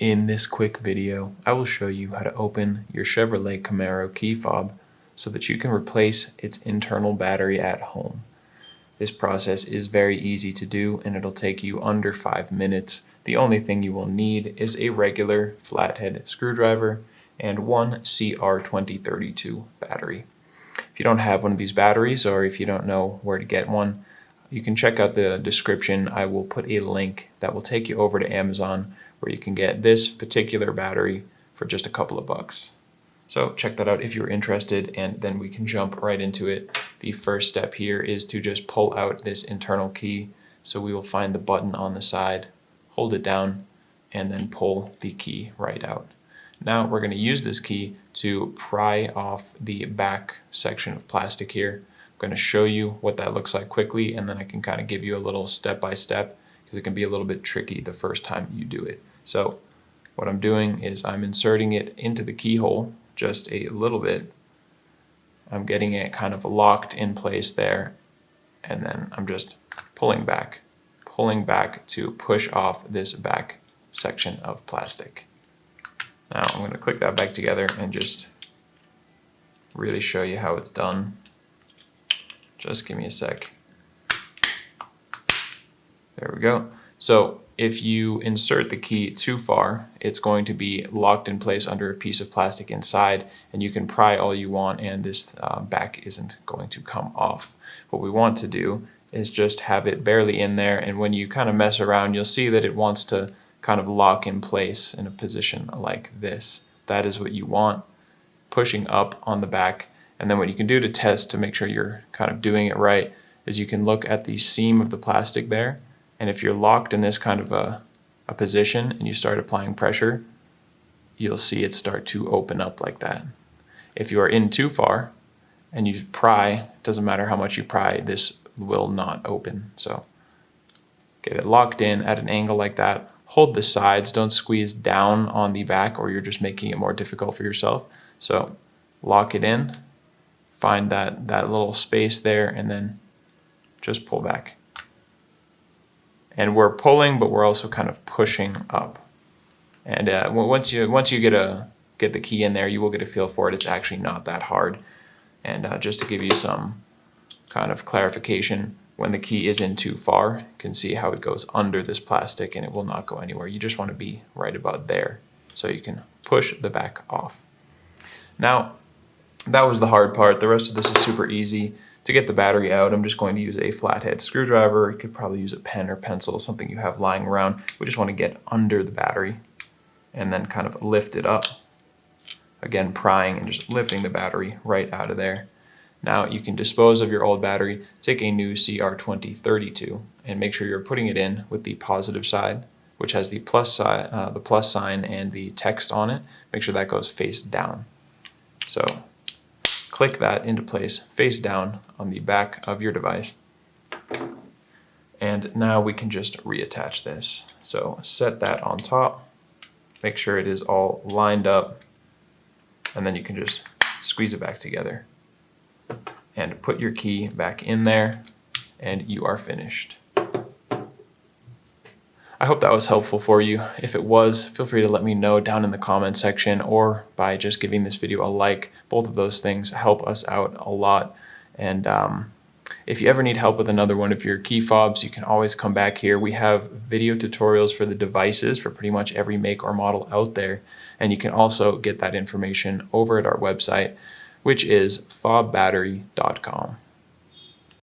In this quick video, I will show you how to open your Chevrolet Camaro key fob so that you can replace its internal battery at home. This process is very easy to do and it'll take you under 5 minutes. The only thing you will need is a regular flathead screwdriver and one CR2032 battery. If you don't have one of these batteries, or if you don't know where to get one, you can check out the description. I will put a link that will take you over to Amazon where you can get this particular battery for just a couple of bucks. So check that out if you're interested, and then we can jump right into it. The first step here is to just pull out this internal key. So we will find the button on the side, hold it down, and then pull the key right out. Now we're going to use this key to pry off the back section of plastic here. I'm going to show you what that looks like quickly, and then I can kind of give you a little step-by-step because it can be a little bit tricky the first time you do it. So what I'm doing is I'm inserting it into the keyhole just a little bit. I'm getting it kind of locked in place there, and then I'm just pulling back to push off this back section of plastic. Now I'm going to click that back together and just really show you how it's done. Just give me a sec. There we go. So if you insert the key too far, it's going to be locked in place under a piece of plastic inside, and you can pry all you want and this back isn't going to come off. What we want to do is just have it barely in there, and when you kind of mess around, you'll see that it wants to kind of lock in place in a position like this. That is what you want, pushing up on the back. And then what you can do to test to make sure you're kind of doing it right is you can look at the seam of the plastic there, and if you're locked in this kind of a position and you start applying pressure, you'll see it start to open up like that. If you are in too far and you pry, it doesn't matter how much you pry, this will not open. So get it locked in at an angle like that. Hold the sides, don't squeeze down on the back or you're just making it more difficult for yourself. So lock it in, find that little space there, and then just pull back. And we're pulling, but we're also kind of pushing up. And once you get the key in there, you will get a feel for it. It's actually not that hard. And just to give you some kind of clarification, when the key is in too far, you can see how it goes under this plastic and it will not go anywhere. You just want to be right about there so you can push the back off. Now, that was the hard part. The rest of this is super easy. To get the battery out, I'm just going to use a flathead screwdriver. You could probably use a pen or pencil, something you have lying around. We just want to get under the battery and then kind of lift it up. Again, prying and just lifting the battery right out of there. Now you can dispose of your old battery, take a new CR2032 and make sure you're putting it in with the positive side, which has the plus sign and the text on it. Make sure that goes face down. So click that into place face down on the back of your device. And now we can just reattach this. So set that on top, make sure it is all lined up, and then you can just squeeze it back together and put your key back in there, and you are finished. I hope that was helpful for you. If it was, feel free to let me know down in the comment section or by just giving this video a like. Both of those things help us out a lot. And if you ever need help with another one of your key fobs, you can always come back here. We have video tutorials for the devices for pretty much every make or model out there. And you can also get that information over at our website, which is fobbattery.com.